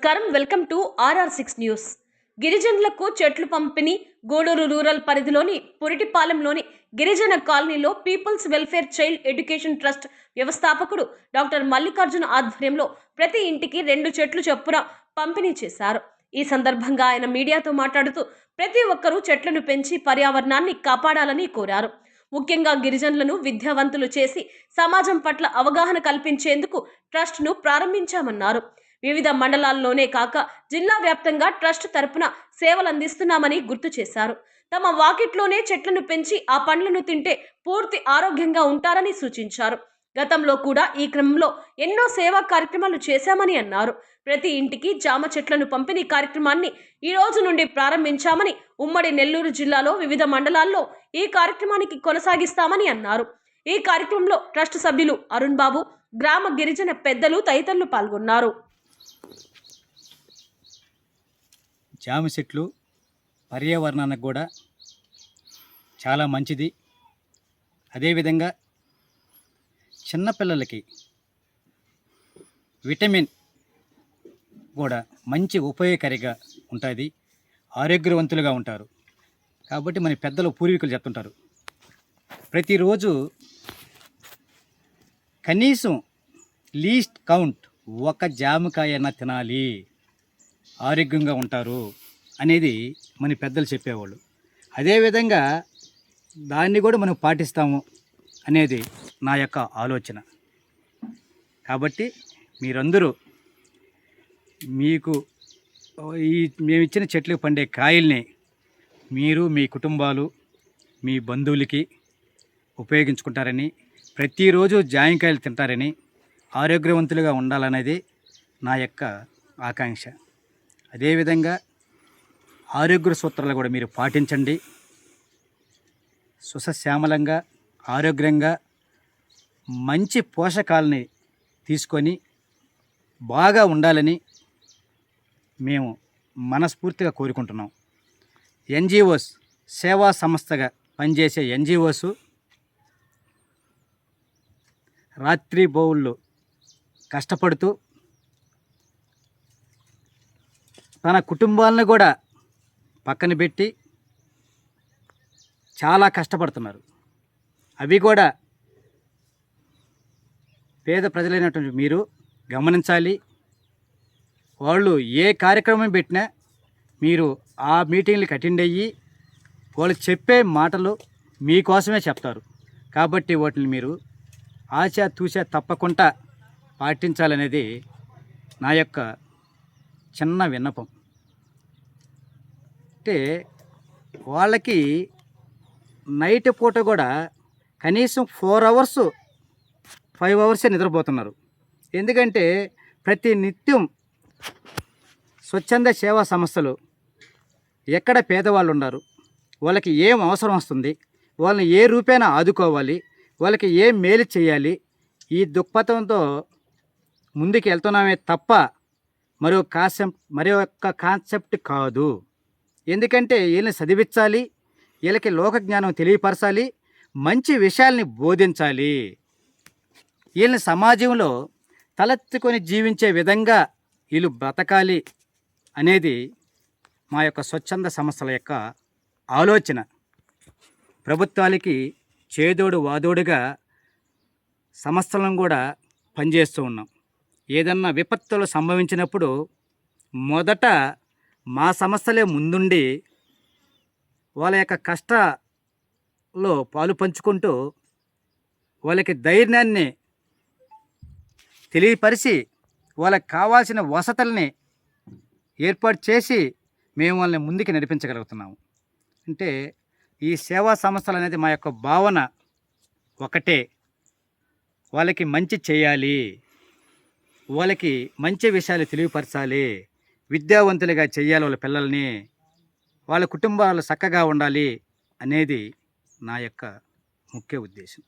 నమస్కారం. Welcome to RR6 news. గిరిజనులకు చెట్లు పంపిణీ. గూడూరు రూరల్ పరిధిలోని పురిటిపాలెంలోని గిరిజన కాలనీలో people's welfare child education trust వ్యవస్థాపకుడు డాక్టర్ మల్లికార్జున ఆధ్వర్యంలో ప్రతి ఇంటికి 2 చెట్లు చొప్పున పంపిణీ చేశారు. ఈ సందర్భంగా ఆయన మీడియాతో మాట్లాడుతూ ప్రతి ఒక్కరూ చెట్లను పెంచి పర్యావరణాన్ని కాపాడాలని కోరారు. ముఖ్యంగా గిరిజనులను విద్యావంతులు చేసి సమాజం పట్ల అవగాహన కల్పించేందుకు ట్రస్ట్ను ప్రారంభించామన్నారు. వివిధ మండలాల్లోనే కాక జిల్లా వ్యాప్తంగా ట్రస్ట్ తరపున సేవలు అందిస్తున్నామని గుర్తు చేశారు. తమ వాకిట్లోనే చెట్లను పెంచి ఆ పండ్లను తింటే పూర్తి ఆరోగ్యంగా ఉంటారని సూచించారు. గతంలో కూడా ఈ క్రమంలో ఎన్నో సేవా కార్యక్రమాలు చేశామని అన్నారు. ప్రతి ఇంటికి జామ చెట్లను పంపిణీ కార్యక్రమాన్ని ఈ రోజు నుండి ప్రారంభించామని, ఉమ్మడి నెల్లూరు జిల్లాలో వివిధ మండలాల్లో ఈ కార్యక్రమానికి కొనసాగిస్తామని అన్నారు. ఈ కార్యక్రమంలో ట్రస్ట్ సభ్యులు అరుణ్ బాబు, గ్రామ గిరిజన పెద్దలు తదితరులు పాల్గొన్నారు. జామ చెట్లు పర్యావరణానికి కూడా చాలా మంచిది. అదేవిధంగా చిన్నపిల్లలకి విటమిన్ కూడా మంచి ఉపయోగకారిగా ఉంటుంది, ఆరోగ్యవంతులుగా ఉంటారు. కాబట్టి మన పెద్దలు పూర్వీకులు చెప్తుంటారు, ప్రతిరోజు కనీసం లీస్ట్ కౌంట్ ఒక జామకాయన తినాలి, ఆరోగ్యంగా ఉంటారు అనేది మన పెద్దలు చెప్పేవాళ్ళు. అదేవిధంగా దాన్ని కూడా మనం పాటిస్తాము అనేది నా యొక్క ఆలోచన. కాబట్టి మీరందరూ మీకు మేము ఇచ్చిన చెట్లకు పండే కాయల్ని మీరు మీ కుటుంబాలు మీ బంధువులకి ఉపయోగించుకుంటారని, ప్రతిరోజు జామకాయలు తింటారని, ఆరోగ్యవంతులుగా ఉండాలనేది నా యొక్క ఆకాంక్ష. అదేవిధంగా ఆరోగ్య సూత్రాలు కూడా మీరు పాటించండి. సుసశ్యామలంగా ఆరోగ్యంగా మంచి పోషకాలని తీసుకొని బాగా ఉండాలని మేము మనస్ఫూర్తిగా కోరుకుంటున్నాం. ఎన్జిఓస్, సేవా సంస్థగా పనిచేసే ఎన్జిఓస్ రాత్రి బౌళ్ళు కష్టపడుతూ తన కుటుంబాలను కూడా పక్కన పెట్టి చాలా కష్టపడుతున్నారు. అవి కూడా పేద ప్రజలైనటువంటి మీరు గమనించాలి. వాళ్ళు ఏ కార్యక్రమం పెట్టినా మీరు ఆ మీటింగ్లకు అటెండ్ అయ్యి వాళ్ళు చెప్పే మాటలు మీకోసమే చెప్తారు. కాబట్టి వాటిని మీరు ఆచా తప్పకుండా పాటించాలనేది నా యొక్క చిన్న విన్నపం. అంటే వాళ్ళకి నైట్ పూట కూడా కనీసం 4 అవర్స్ 5 అవర్సే నిద్రపోతున్నారు. ఎందుకంటే ప్రతి నిత్యం స్వచ్ఛంద సేవా సంస్థలు ఎక్కడ పేదవాళ్ళు ఉన్నారు, వాళ్ళకి ఏం అవసరం వస్తుంది, వాళ్ళని ఏ రూపేణా ఆదుకోవాలి, వాళ్ళకి ఏం మేలు చేయాలి, ఈ దృక్పథంతో ముందుకు వెళ్తున్నామే తప్ప మరి ఒక్క కాన్సెప్ట్ కాదు. ఎందుకంటే వీళ్ళని చదివించాలి, వీళ్ళకి లోక జ్ఞానం తెలియపరచాలి, మంచి విషయాల్ని బోధించాలి, వీళ్ళని సమాజంలో తలెత్తుకొని జీవించే విధంగా వీళ్ళు బ్రతకాలి అనేది మా యొక్క స్వచ్ఛంద సంస్థల యొక్క ఆలోచన. ప్రభుత్వాలకి చేదోడు వాదోడుగా సంస్థలను కూడా పనిచేస్తూ ఉన్నాం. ఏదన్నా విపత్తులు సంభవించినప్పుడు మొదట మా సంస్థలే ముందుండి వాళ్ళ యొక్క కష్టాల్లో పాలు పంచుకుంటూ వాళ్ళకి ధైర్యాన్ని తెలియపరిచి వాళ్ళకి కావాల్సిన వసతుల్ని ఏర్పాటు చేసి మేము వాళ్ళని ముందుకు నడిపించగలుగుతున్నాము. అంటే ఈ సేవా సంస్థలు అనేది మా యొక్క భావన ఒకటే, వాళ్ళకి మంచి చేయాలి, వాళ్ళకి మంచి విషయాలు తెలియపరచాలి, విద్యావంతులుగా చేయాలి వాళ్ళ పిల్లల్ని, వాళ్ళ కుటుంబాలు చక్కగా ఉండాలి అనేది నా యొక్క ముఖ్య ఉద్దేశం.